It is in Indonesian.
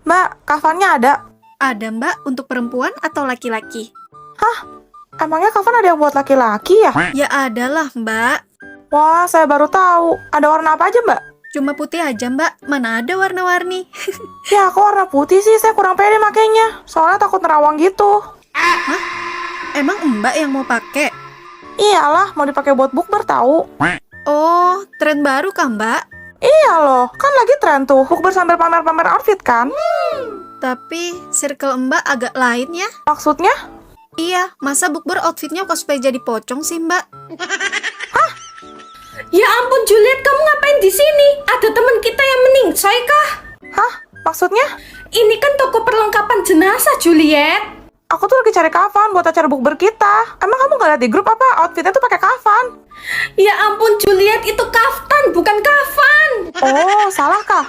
Mbak, kafannya ada? Ada mbak, untuk perempuan atau laki-laki? Emangnya kafan ada yang buat laki-laki ya? Ya ada lah mbak. Wah, saya baru tahu. Ada warna apa aja, Mbak? Cuma putih aja mbak, mana ada warna-warni. Ya, aku warna putih sih. Saya kurang pede makainya. Soalnya takut nerawang gitu. Emang mbak yang mau pakai? Iyalah, mau dipakai buat bukber tahu. Oh, tren baru kan mbak? Iya loh, kan lagi tren tuh. Bukber sambil pamer-pamer outfit kan? Tapi circle mbak agak lain ya. Maksudnya? Iya, masa bukber outfitnya cosplay jadi pocong sih mbak? Ya ampun Juliet, kamu ngapain di sini? Ada teman kita yang meningsoy kah? Hah? Maksudnya? Ini kan toko perlengkapan jenazah Juliet. Aku tuh lagi cari kafan buat acara bukber kita. Emang kamu gak liat di grup apa? Outfitnya tuh pakai kafan. Ya ampun Juliet, itu kaftan bukan kafan. Oh, salah kah?